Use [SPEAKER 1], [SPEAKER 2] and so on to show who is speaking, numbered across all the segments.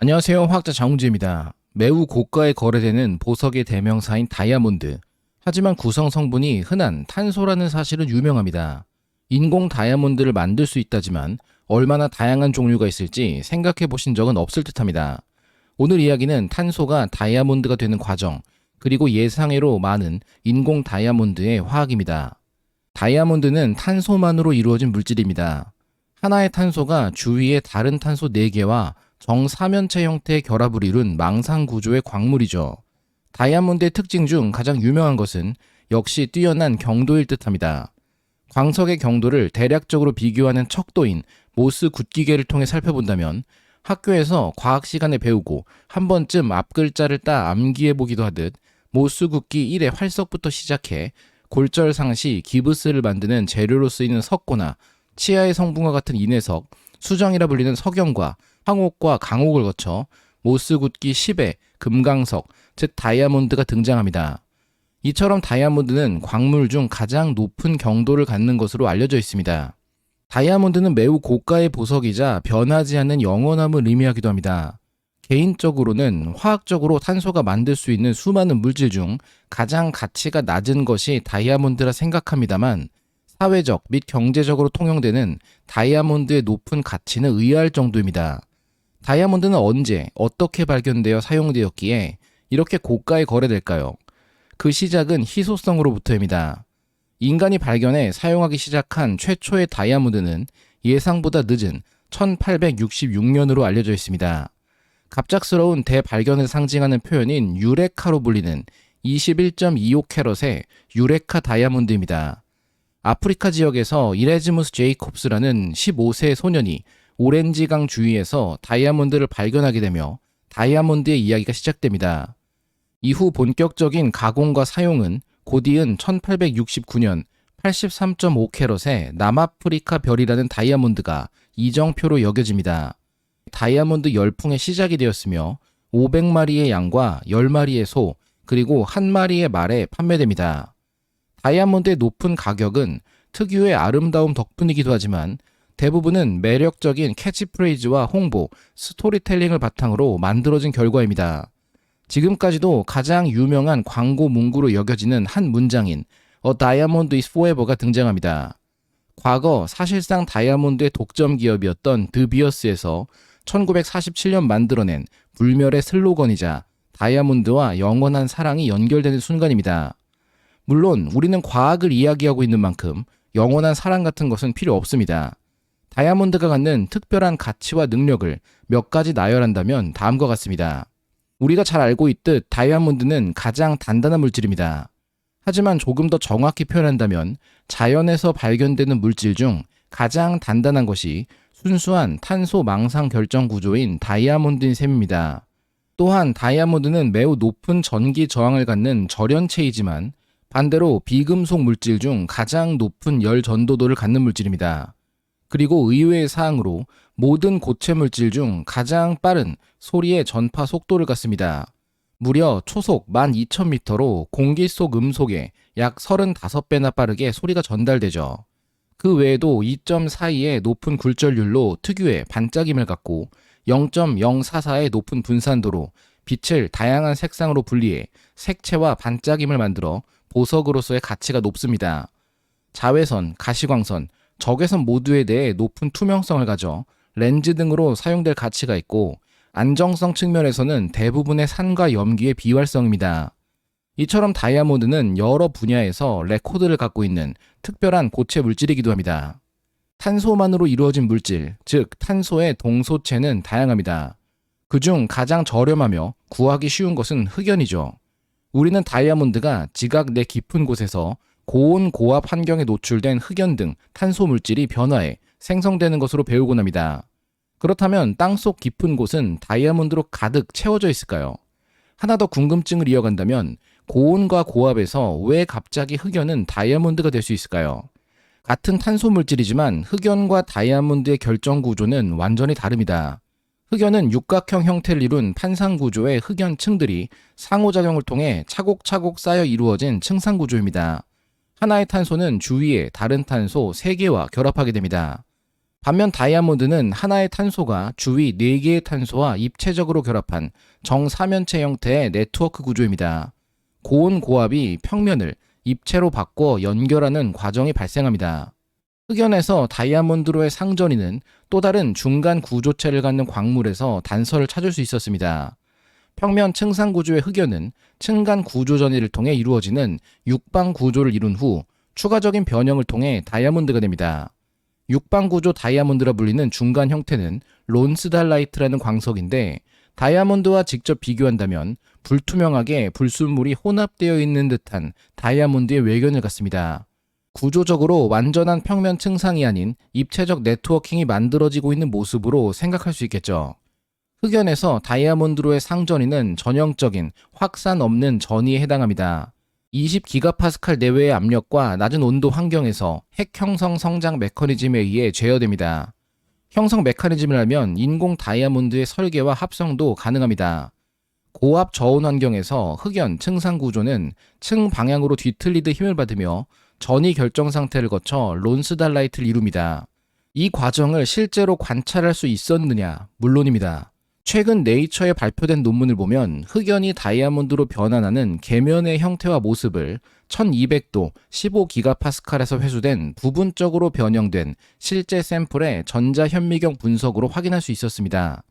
[SPEAKER 1] 안녕하세요. 화학자 장훈재입니다. 매우 고가에 거래되는 보석의 대명사인 다이아몬드. 하지만 구성 성분이 흔한 탄소라는 사실은 유명합니다. 인공 다이아몬드를 만들 수 있다지만 얼마나 다양한 종류가 있을지 생각해 보신 적은 없을 듯합니다. 오늘 이야기는 탄소가 다이아몬드가 되는 과정, 그리고 예상외로 많은 인공 다이아몬드의 화학입니다. 다이아몬드는 탄소만으로 이루어진 물질입니다. 하나의 탄소가 주위의 다른 탄소 4개와 정사면체 형태의 결합을 이룬 망상 구조의 광물이죠. 다이아몬드의 특징 중 가장 유명한 것은 역시 뛰어난 경도일 듯합니다. 광석의 경도를 대략적으로 비교하는 척도인 모스 굿기계를 통해 살펴본다면 학교에서 과학 시간에 배우고 한 번쯤 앞글자를 따 암기해보기도 하듯 모스 굿기 1의 활석부터 시작해 골절상시 기브스를 만드는 재료로 쓰이는 석고나 치아의 성분과 같은 인해석, 수정이라 불리는 석영과 황옥과 강옥을 거쳐 모스 굿기 10의 금강석, 즉 다이아몬드가 등장합니다. 이처럼 다이아몬드는 광물 중 가장 높은 경도를 갖는 것으로 알려져 있습니다. 다이아몬드는 매우 고가의 보석이자 변하지 않는 영원함을 의미하기도 합니다. 개인적으로는 화학적으로 탄소가 만들 수 있는 수많은 물질 중 가장 가치가 낮은 것이 다이아몬드라 생각합니다만 사회적 및 경제적으로 통용되는 다이아몬드의 높은 가치는 의아할 정도입니다. 다이아몬드는 언제, 어떻게 발견되어 사용되었기에 이렇게 고가에 거래될까요? 그 시작은 희소성으로부터입니다. 인간이 발견해 사용하기 시작한 최초의 다이아몬드는 예상보다 늦은 1866년으로 알려져 있습니다. 갑작스러운 대발견을 상징하는 표현인 유레카로 불리는 21.25캐럿의 유레카 다이아몬드입니다. 아프리카 지역에서 이레즈무스 제이콥스라는 15세 소년이 오렌지강 주위에서 다이아몬드를 발견하게 되며 다이아몬드의 이야기가 시작됩니다. 이후 본격적인 가공과 사용은 곧이은 1869년 83.5캐럿의 남아프리카 별이라는 다이아몬드가 이정표로 여겨집니다. 다이아몬드 열풍의 시작이 되었으며 500마리의 양과 10마리의 소, 그리고 1마리의 말에 판매됩니다. 다이아몬드의 높은 가격은 특유의 아름다움 덕분이기도 하지만 대부분은 매력적인 캐치프레이즈와 홍보, 스토리텔링을 바탕으로 만들어진 결과입니다. 지금까지도 가장 유명한 광고 문구로 여겨지는 한 문장인 A Diamond is Forever가 등장합니다. 과거 사실상 다이아몬드의 독점 기업이었던 드비어스에서 1947년 만들어낸 불멸의 슬로건이자 다이아몬드와 영원한 사랑이 연결되는 순간입니다. 물론 우리는 과학을 이야기하고 있는 만큼 영원한 사랑 같은 것은 필요 없습니다. 다이아몬드가 갖는 특별한 가치와 능력을 몇 가지 나열한다면 다음과 같습니다. 우리가 잘 알고 있듯 다이아몬드는 가장 단단한 물질입니다. 하지만 조금 더 정확히 표현한다면 자연에서 발견되는 물질 중 가장 단단한 것이 순수한 탄소 망상 결정 구조인 다이아몬드인 셈입니다. 또한 다이아몬드는 매우 높은 전기 저항을 갖는 절연체이지만 반대로 비금속 물질 중 가장 높은 열 전도도를 갖는 물질입니다. 그리고 의외의 사항으로 모든 고체 물질 중 가장 빠른 소리의 전파 속도를 갖습니다. 무려 초속 12,000m로 공기 속 음속에 약 35배나 빠르게 소리가 전달되죠. 그 외에도 2.42의 높은 굴절률로 특유의 반짝임을 갖고 0.044의 높은 분산도로 빛을 다양한 색상으로 분리해 색채와 반짝임을 만들어 보석으로서의 가치가 높습니다. 자외선, 가시광선, 적외선 모두에 대해 높은 투명성을 가져 렌즈 등으로 사용될 가치가 있고 안정성 측면에서는 대부분의 산과 염기의 비활성입니다. 이처럼 다이아몬드는 여러 분야에서 레코드를 갖고 있는 특별한 고체 물질이기도 합니다. 탄소만으로 이루어진 물질, 즉 탄소의 동소체는 다양합니다. 그중 가장 저렴하며 구하기 쉬운 것은 흑연이죠. 우리는 다이아몬드가 지각 내 깊은 곳에서 고온 고압 환경에 노출된 흑연 등 탄소 물질이 변화해 생성되는 것으로 배우곤 합니다. 그렇다면 땅속 깊은 곳은 다이아몬드로 가득 채워져 있을까요? 하나 더 궁금증을 이어간다면 고온과 고압에서 왜 갑자기 흑연은 다이아몬드가 될 수 있을까요? 같은 탄소 물질이지만 흑연과 다이아몬드의 결정 구조는 완전히 다릅니다. 흑연은 육각형 형태를 이룬 판상 구조의 흑연층들이 상호작용을 통해 차곡차곡 쌓여 이루어진 층상 구조입니다. 하나의 탄소는 주위에 다른 탄소 3개와 결합하게 됩니다. 반면 다이아몬드는 하나의 탄소가 주위 4개의 탄소와 입체적으로 결합한 정사면체 형태의 네트워크 구조입니다. 고온 고압이 평면을 입체로 바꿔 연결하는 과정이 발생합니다. 흑연에서 다이아몬드로의 상전이는 또 다른 중간 구조체를 갖는 광물에서 단서를 찾을 수 있었습니다. 평면 층상 구조의 흑연은 층간 구조 전이를 통해 이루어지는 육방 구조를 이룬 후 추가적인 변형을 통해 다이아몬드가 됩니다. 육방 구조 다이아몬드라 불리는 중간 형태는 론스달라이트라는 광석인데 다이아몬드와 직접 비교한다면 불투명하게 불순물이 혼합되어 있는 듯한 다이아몬드의 외견을 갖습니다. 구조적으로 완전한 평면 층상이 아닌 입체적 네트워킹이 만들어지고 있는 모습으로 생각할 수 있겠죠. 흑연에서 다이아몬드로의 상전이는 전형적인 확산 없는 전이에 해당합니다. 20기가파스칼 내외의 압력과 낮은 온도 환경에서 핵 형성 성장 메커니즘에 의해 제어됩니다. 형성 메커니즘을 알면 인공 다이아몬드의 설계와 합성도 가능합니다. 고압 저온 환경에서 흑연 층상 구조는 층 방향으로 뒤틀리듯 힘을 받으며 전이 결정 상태를 거쳐 론스달라이트를 이룹니다. 이 과정을 실제로 관찰할 수 있었느냐? 물론입니다. 최근 네이처에 발표된 논문을 보면 흑연이 다이아몬드로 변환하는 계면의 형태와 모습을 1200도 15기가파스칼에서 회수된 부분적으로 변형된 실제 샘플의 전자현미경 분석으로 확인할 수 있었습니다.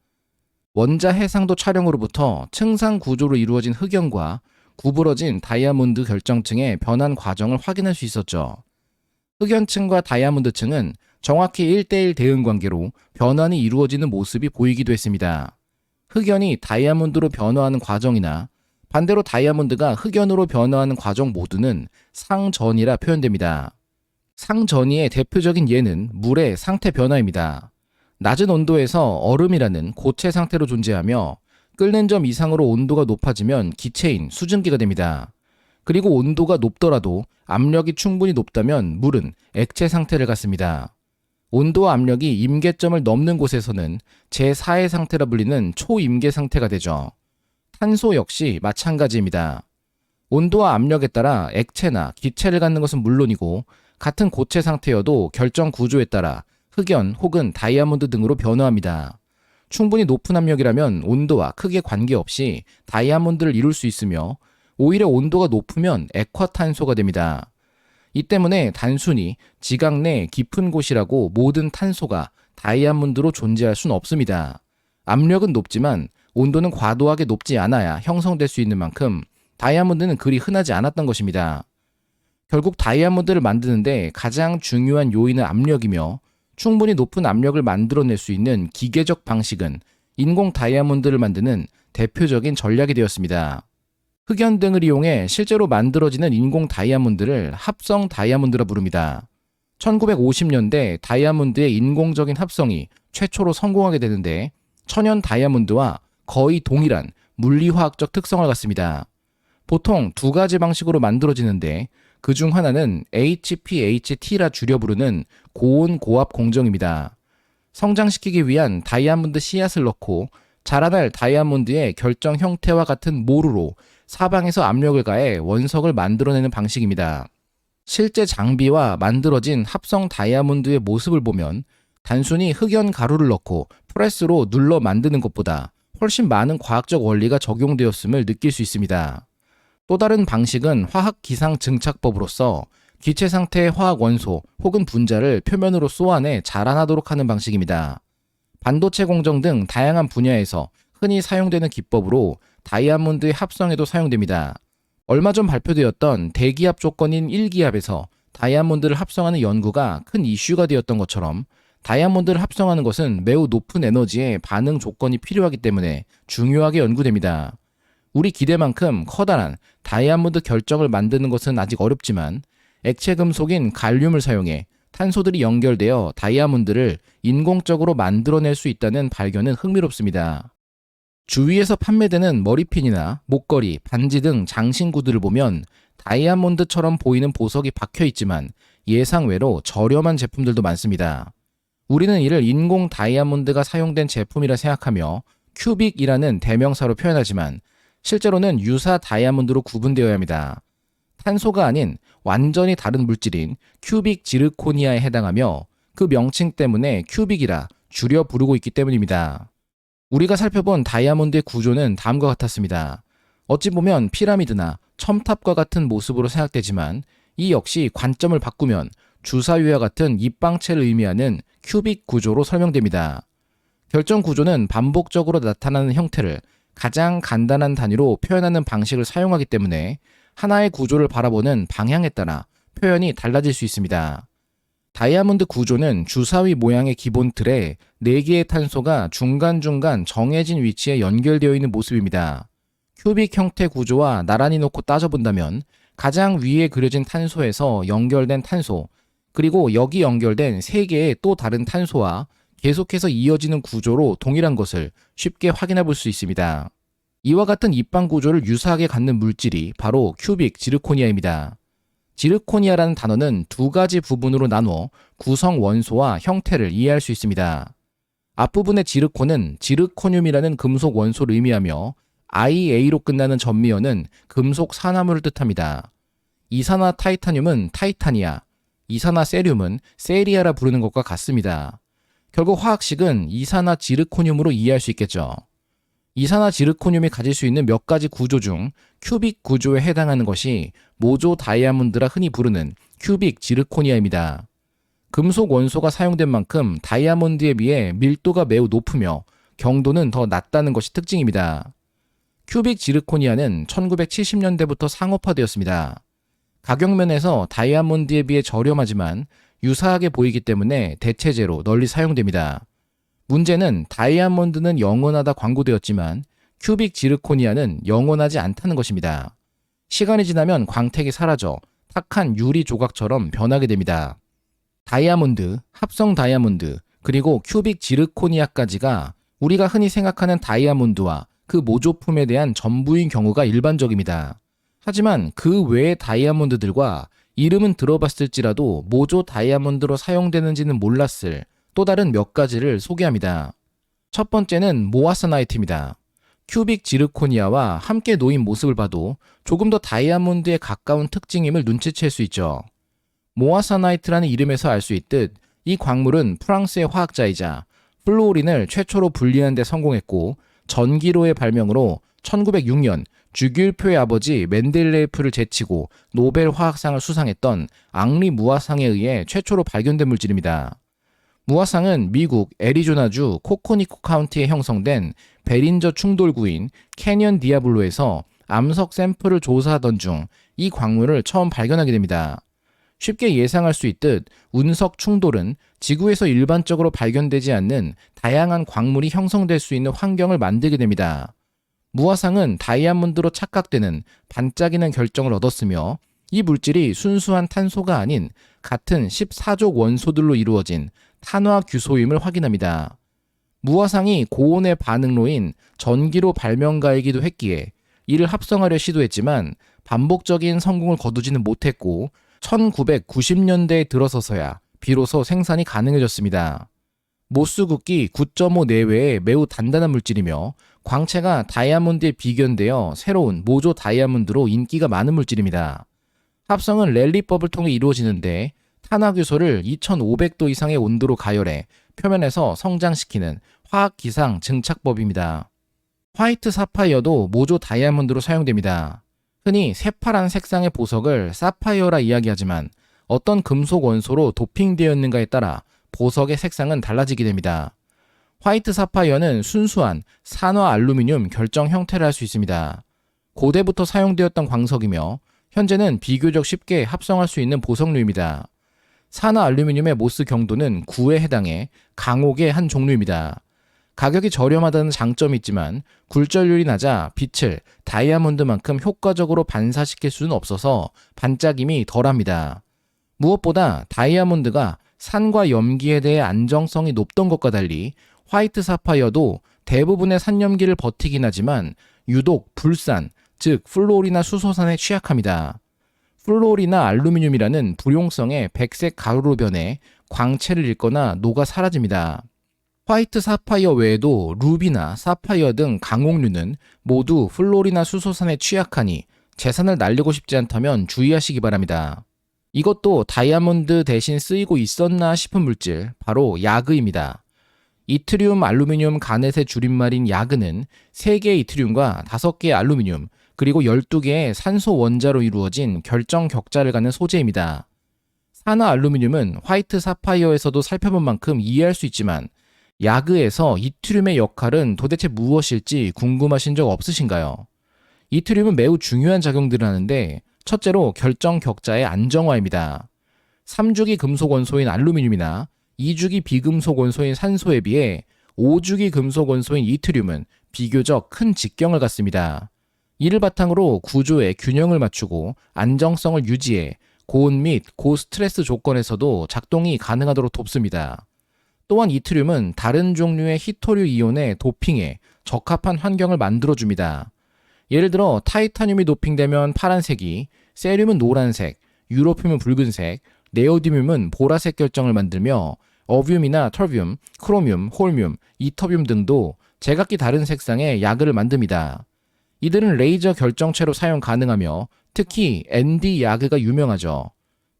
[SPEAKER 1] 원자 해상도 촬영으로부터 층상 구조로 이루어진 흑연과 구부러진 다이아몬드 결정층의 변환 과정을 확인할 수 있었죠. 흑연층과 다이아몬드층은 정확히 1대1 대응 관계로 변환이 이루어지는 모습이 보이기도 했습니다. 흑연이 다이아몬드로 변화하는 과정이나 반대로 다이아몬드가 흑연으로 변화하는 과정 모두는 상전이라 표현됩니다. 상전이의 대표적인 예는 물의 상태 변화입니다. 낮은 온도에서 얼음이라는 고체 상태로 존재하며 끓는 점 이상으로 온도가 높아지면 기체인 수증기가 됩니다. 그리고 온도가 높더라도 압력이 충분히 높다면 물은 액체 상태를 갖습니다. 온도와 압력이 임계점을 넘는 곳에서는 제4의 상태라 불리는 초임계 상태가 되죠. 탄소 역시 마찬가지입니다. 온도와 압력에 따라 액체나 기체를 갖는 것은 물론이고 같은 고체 상태여도 결정 구조에 따라 흑연 혹은 다이아몬드 등으로 변화합니다. 충분히 높은 압력이라면 온도와 크게 관계없이 다이아몬드를 이룰 수 있으며 오히려 온도가 높으면 액화탄소가 됩니다. 이 때문에 단순히 지각 내 깊은 곳이라고 모든 탄소가 다이아몬드로 존재할 수는 없습니다. 압력은 높지만 온도는 과도하게 높지 않아야 형성될 수 있는 만큼 다이아몬드는 그리 흔하지 않았던 것입니다. 결국 다이아몬드를 만드는데 가장 중요한 요인은 압력이며 충분히 높은 압력을 만들어낼 수 있는 기계적 방식은 인공 다이아몬드를 만드는 대표적인 전략이 되었습니다. 흑연 등을 이용해 실제로 만들어지는 인공 다이아몬드를 합성 다이아몬드라 부릅니다. 1950년대 다이아몬드의 인공적인 합성이 최초로 성공하게 되는데 천연 다이아몬드와 거의 동일한 물리화학적 특성을 갖습니다. 보통 두 가지 방식으로 만들어지는데 그중 하나는 HPHT라 줄여 부르는 고온 고압 공정입니다. 성장시키기 위한 다이아몬드 씨앗을 넣고 자라날 다이아몬드의 결정 형태와 같은 모루로 사방에서 압력을 가해 원석을 만들어내는 방식입니다. 실제 장비와 만들어진 합성 다이아몬드의 모습을 보면 단순히 흑연 가루를 넣고 프레스로 눌러 만드는 것보다 훨씬 많은 과학적 원리가 적용되었음을 느낄 수 있습니다. 또 다른 방식은 화학 기상 증착법으로서 기체 상태의 화학 원소 혹은 분자를 표면으로 쏘아내 자라나도록 하는 방식입니다. 반도체 공정 등 다양한 분야에서 흔히 사용되는 기법으로 다이아몬드의 합성에도 사용됩니다. 얼마 전 발표되었던 대기압 조건인 1기압에서 다이아몬드를 합성하는 연구가 큰 이슈가 되었던 것처럼 다이아몬드를 합성하는 것은 매우 높은 에너지의 반응 조건이 필요하기 때문에 중요하게 연구됩니다. 우리 기대만큼 커다란 다이아몬드 결정을 만드는 것은 아직 어렵지만 액체 금속인 갈륨을 사용해 탄소들이 연결되어 다이아몬드를 인공적으로 만들어낼 수 있다는 발견은 흥미롭습니다. 주위에서 판매되는 머리핀이나 목걸이, 반지 등 장신구들을 보면 다이아몬드처럼 보이는 보석이 박혀 있지만 예상외로 저렴한 제품들도 많습니다. 우리는 이를 인공 다이아몬드가 사용된 제품이라 생각하며 큐빅이라는 대명사로 표현하지만 실제로는 유사 다이아몬드로 구분되어야 합니다. 탄소가 아닌 완전히 다른 물질인 큐빅 지르코니아에 해당하며 그 명칭 때문에 큐빅이라 줄여 부르고 있기 때문입니다. 우리가 살펴본 다이아몬드의 구조는 다음과 같았습니다. 어찌 보면 피라미드나 첨탑과 같은 모습으로 생각되지만 이 역시 관점을 바꾸면 주사위와 같은 입방체를 의미하는 큐빅 구조로 설명됩니다. 결정 구조는 반복적으로 나타나는 형태를 가장 간단한 단위로 표현하는 방식을 사용하기 때문에 하나의 구조를 바라보는 방향에 따라 표현이 달라질 수 있습니다. 다이아몬드 구조는 주사위 모양의 기본 틀에 4개의 탄소가 중간중간 정해진 위치에 연결되어 있는 모습입니다. 큐빅 형태 구조와 나란히 놓고 따져본다면 가장 위에 그려진 탄소에서 연결된 탄소, 그리고 여기 연결된 3개의 또 다른 탄소와 계속해서 이어지는 구조로 동일한 것을 쉽게 확인해 볼 수 있습니다. 이와 같은 입방 구조를 유사하게 갖는 물질이 바로 큐빅 지르코니아입니다. 지르코니아라는 단어는 2가지 부분으로 나눠 구성 원소와 형태를 이해할 수 있습니다. 앞부분의 지르콘은 지르코늄이라는 금속 원소를 의미하며 IA로 끝나는 전미어는 금속 산화물을 뜻합니다. 이산화 타이타늄은 타이타니아, 이산화 세륨은 세리아라 부르는 것과 같습니다. 결국 화학식은 이산화 지르코늄으로 이해할 수 있겠죠. 이산화 지르코늄이 가질 수 있는 몇 가지 구조 중 큐빅 구조에 해당하는 것이 모조 다이아몬드라 흔히 부르는 큐빅 지르코니아입니다. 금속 원소가 사용된 만큼 다이아몬드에 비해 밀도가 매우 높으며 경도는 더 낮다는 것이 특징입니다. 큐빅 지르코니아는 1970년대부터 상업화되었습니다. 가격면에서 다이아몬드에 비해 저렴하지만 유사하게 보이기 때문에 대체재로 널리 사용됩니다. 문제는 다이아몬드는 영원하다 광고되었지만 큐빅 지르코니아는 영원하지 않다는 것입니다. 시간이 지나면 광택이 사라져 탁한 유리 조각처럼 변하게 됩니다. 다이아몬드, 합성 다이아몬드, 그리고 큐빅 지르코니아까지가 우리가 흔히 생각하는 다이아몬드와 그 모조품에 대한 전부인 경우가 일반적입니다. 하지만 그 외의 다이아몬드들과 이름은 들어봤을지라도 모조 다이아몬드로 사용되는지는 몰랐을 또 다른 몇 가지를 소개합니다. 첫 번째는 모아사나이트입니다. 큐빅 지르코니아와 함께 놓인 모습을 봐도 조금 더 다이아몬드에 가까운 특징임을 눈치챌 수 있죠. 모아사나이트라는 이름에서 알 수 있듯 이 광물은 프랑스의 화학자이자 플루오린을 최초로 분리하는 데 성공했고 전기로의 발명으로 1906년 주귤표의 아버지 멘델레예프를 제치고 노벨 화학상을 수상했던 앙리 무아상에 의해 최초로 발견된 물질입니다. 무아상은 미국 애리조나주 코코니코 카운티에 형성된 베린저 충돌구인 캐년 디아블로에서 암석 샘플을 조사하던 중 이 광물을 처음 발견하게 됩니다. 쉽게 예상할 수 있듯 운석 충돌은 지구에서 일반적으로 발견되지 않는 다양한 광물이 형성될 수 있는 환경을 만들게 됩니다. 무아상은 다이아몬드로 착각되는 반짝이는 결정을 얻었으며 이 물질이 순수한 탄소가 아닌 같은 14족 원소들로 이루어진 탄화규소임을 확인합니다. 무아상이 고온의 반응로인 전기로 발명가이기도 했기에 이를 합성하려 시도했지만 반복적인 성공을 거두지는 못했고 1990년대에 들어서서야 비로소 생산이 가능해졌습니다. 모수극기 9.5 내외의 매우 단단한 물질이며 광채가 다이아몬드에 비견되어 새로운 모조 다이아몬드로 인기가 많은 물질입니다. 합성은 랠리법을 통해 이루어지는데 탄화규소를 2500도 이상의 온도로 가열해 표면에서 성장시키는 화학기상 증착법입니다. 화이트 사파이어도 모조 다이아몬드로 사용됩니다. 흔히 새파란 색상의 보석을 사파이어라 이야기하지만 어떤 금속 원소로 도핑되었는가에 따라 보석의 색상은 달라지게 됩니다. 화이트 사파이어는 순수한 산화 알루미늄 결정 형태를 할 수 있습니다. 고대부터 사용되었던 광석이며 현재는 비교적 쉽게 합성할 수 있는 보석류입니다. 산화 알루미늄의 모스 경도는 9에 해당해 강옥의 한 종류입니다. 가격이 저렴하다는 장점이 있지만 굴절률이 낮아 빛을 다이아몬드만큼 효과적으로 반사시킬 수는 없어서 반짝임이 덜합니다. 무엇보다 다이아몬드가 산과 염기에 대해 안정성이 높던 것과 달리 화이트 사파이어도 대부분의 산염기를 버티긴 하지만 유독 불산, 즉 플루오리나 수소산에 취약합니다. 플루오리나 알루미늄이라는 불용성의 백색 가루로 변해 광채를 잃거나 녹아 사라집니다. 화이트 사파이어 외에도 루비나 사파이어 등 강옥류는 모두 플루오리나 수소산에 취약하니 재산을 날리고 싶지 않다면 주의하시기 바랍니다. 이것도 다이아몬드 대신 쓰이고 있었나 싶은 물질, 바로 야그입니다. 이트리움 알루미늄 가넷의 줄임말인 야그는 3개의 이트리움과 5개의 알루미늄, 그리고 12개의 산소 원자로 이루어진 결정 격자를 갖는 소재입니다. 산화 알루미늄은 화이트 사파이어에서도 살펴본 만큼 이해할 수 있지만 야그에서 이트리움의 역할은 도대체 무엇일지 궁금하신 적 없으신가요? 이트리움은 매우 중요한 작용들을 하는데 첫째로 결정 격자의 안정화입니다. 3주기 금속 원소인 알루미늄이나 2주기 비금속 원소인 산소에 비해 5주기 금속 원소인 이트리움은 비교적 큰 직경을 갖습니다. 이를 바탕으로 구조의 균형을 맞추고 안정성을 유지해 고온 및 고스트레스 조건에서도 작동이 가능하도록 돕습니다. 또한 이트리움은 다른 종류의 히토류 이온의 도핑에 적합한 환경을 만들어줍니다. 예를 들어 타이타늄이 도핑되면 파란색이, 세륨은 노란색, 유로늄은 붉은색, 네오디뮴은 보라색 결정을 만들며 어뷸이나 털뷸, 크로뮴, 홀뮴, 이터뷴 등도 제각기 다른 색상의 야그를 만듭니다. 이들은 레이저 결정체로 사용 가능하며 특히 ND 야그가 유명하죠.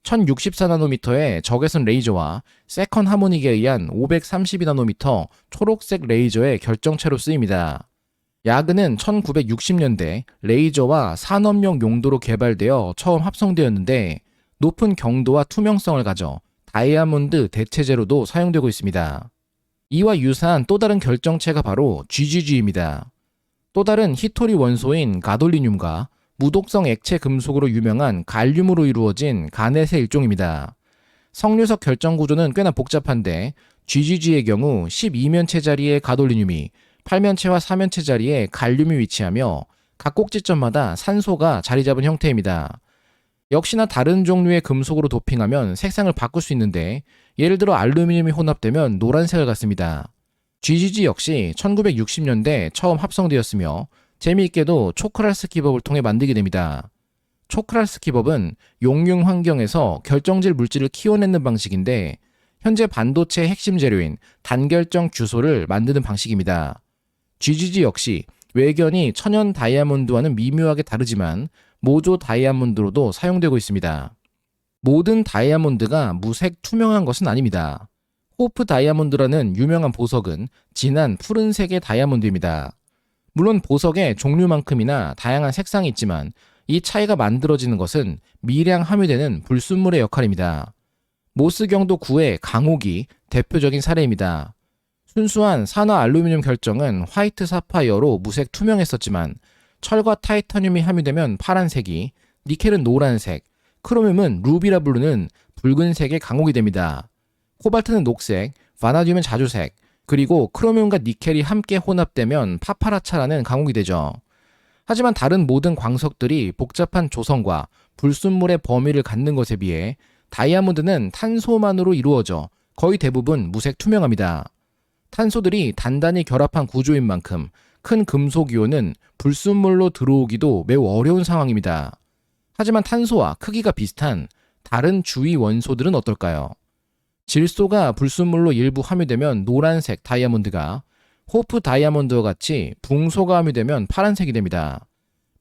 [SPEAKER 1] 1064나노미터의 적외선 레이저와 세컨 하모닉에 의한 532나노미터 초록색 레이저의 결정체로 쓰입니다. 야그는 1960년대 레이저와 산업용 용도로 개발되어 처음 합성되었는데 높은 경도와 투명성을 가져 다이아몬드 대체제로도 사용되고 있습니다. 이와 유사한 또 다른 결정체가 바로 GGG입니다. 또 다른 히토리 원소인 가돌리늄과 무독성 액체 금속으로 유명한 갈륨으로 이루어진 가넷의 일종입니다. 석류석 결정 구조는 꽤나 복잡한데 GGG의 경우 12면체 자리의 가돌리늄이 8면체와 4면체 자리에 갈륨이 위치하며 각 꼭지점마다 산소가 자리 잡은 형태입니다. 역시나 다른 종류의 금속으로 도핑하면 색상을 바꿀 수 있는데 예를 들어 알루미늄이 혼합되면 노란색을 갖습니다. GGG 역시 1960년대 처음 합성되었으며 재미있게도 초크랄스 기법을 통해 만들게 됩니다. 초크랄스 기법은 용융 환경에서 결정질 물질을 키워내는 방식인데 현재 반도체의 핵심 재료인 단결정 규소를 만드는 방식입니다. GGG 역시 외견이 천연 다이아몬드와는 미묘하게 다르지만 모조 다이아몬드로도 사용되고 있습니다. 모든 다이아몬드가 무색 투명한 것은 아닙니다. 호프 다이아몬드라는 유명한 보석은 진한 푸른색의 다이아몬드입니다. 물론 보석의 종류만큼이나 다양한 색상이 있지만 이 차이가 만들어지는 것은 미량 함유되는 불순물의 역할입니다. 모스경도 9의 강옥이 대표적인 사례입니다. 순수한 산화 알루미늄 결정은 화이트 사파이어로 무색 투명했었지만 철과 타이타늄이 함유되면 파란색이, 니켈은 노란색, 크로뮴은 루비라 부르는 붉은색의 강옥이 됩니다. 코발트는 녹색, 바나듐은 자주색, 그리고 크로뮴과 니켈이 함께 혼합되면 파파라차라는 강옥이 되죠. 하지만 다른 모든 광석들이 복잡한 조성과 불순물의 범위를 갖는 것에 비해 다이아몬드는 탄소만으로 이루어져 거의 대부분 무색 투명합니다. 탄소들이 단단히 결합한 구조인 만큼 큰 금속 이온은 불순물로 들어오기도 매우 어려운 상황입니다. 하지만 탄소와 크기가 비슷한 다른 주위 원소들은 어떨까요? 질소가 불순물로 일부 함유되면 노란색 다이아몬드가, 호프 다이아몬드와 같이 붕소가 함유되면 파란색이 됩니다.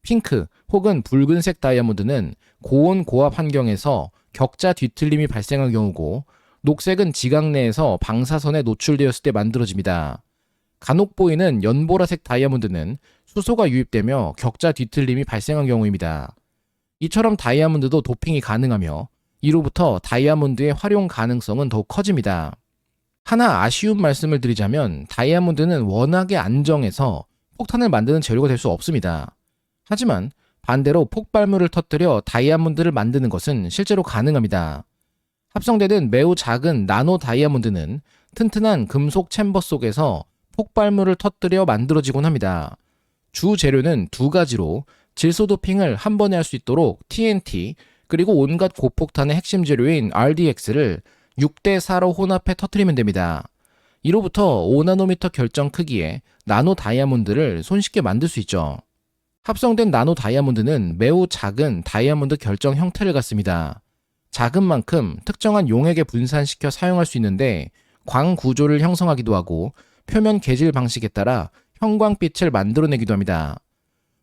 [SPEAKER 1] 핑크 혹은 붉은색 다이아몬드는 고온 고압 환경에서 격자 뒤틀림이 발생한 경우고, 녹색은 지각 내에서 방사선에 노출되었을 때 만들어집니다. 간혹 보이는 연보라색 다이아몬드는 수소가 유입되며 격자 뒤틀림이 발생한 경우입니다. 이처럼 다이아몬드도 도핑이 가능하며 이로부터 다이아몬드의 활용 가능성은 더욱 커집니다. 하나 아쉬운 말씀을 드리자면 다이아몬드는 워낙에 안정해서 폭탄을 만드는 재료가 될 수 없습니다. 하지만 반대로 폭발물을 터뜨려 다이아몬드를 만드는 것은 실제로 가능합니다. 합성되는 매우 작은 나노 다이아몬드는 튼튼한 금속 챔버 속에서 폭발물을 터뜨려 만들어지곤 합니다. 주 재료는 두 가지로 질소 도핑을 한 번에 할 수 있도록 TNT 그리고 온갖 고폭탄의 핵심 재료인 RDX를 6대4로 혼합해 터뜨리면 됩니다. 이로부터 5나노미터 결정 크기의 나노 다이아몬드를 손쉽게 만들 수 있죠. 합성된 나노 다이아몬드는 매우 작은 다이아몬드 결정 형태를 갖습니다. 작은 만큼 특정한 용액에 분산시켜 사용할 수 있는데 광 구조를 형성하기도 하고 표면 개질 방식에 따라 형광빛을 만들어내기도 합니다.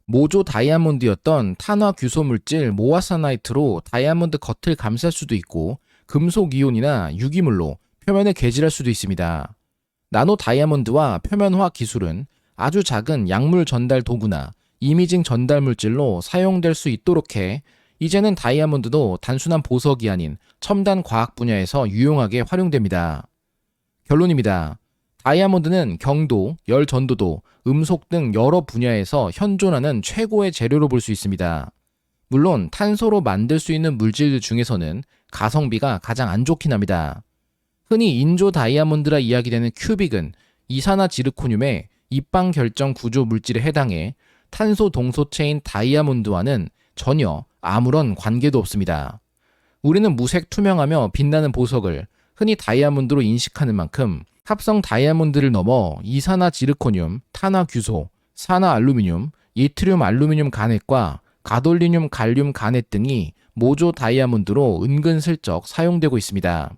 [SPEAKER 1] 모조 다이아몬드였던 탄화 규소 물질 모아사나이트로 다이아몬드 겉을 감쌀 수도 있고 금속 이온이나 유기물로 표면을 개질할 수도 있습니다. 나노 다이아몬드와 표면화 기술은 아주 작은 약물 전달 도구나 이미징 전달 물질로 사용될 수 있도록 해 이제는 다이아몬드도 단순한 보석이 아닌 첨단 과학 분야에서 유용하게 활용됩니다. 결론입니다. 다이아몬드는 경도, 열 전도도, 음속 등 여러 분야에서 현존하는 최고의 재료로 볼 수 있습니다. 물론 탄소로 만들 수 있는 물질 중에서는 가성비가 가장 안 좋긴 합니다. 흔히 인조 다이아몬드라 이야기되는 큐빅은 이산화지르코늄의 입방 결정 구조 물질에 해당해 탄소 동소체인 다이아몬드와는 전혀 아무런 관계도 없습니다. 우리는 무색 투명하며 빛나는 보석을 흔히 다이아몬드로 인식하는 만큼 합성 다이아몬드를 넘어 이산화지르코늄, 탄화규소, 산화알루미늄, 이트륨 알루미늄 가넷과 가돌리늄 갈륨 가넷 등이 모조 다이아몬드로 은근슬쩍 사용되고 있습니다.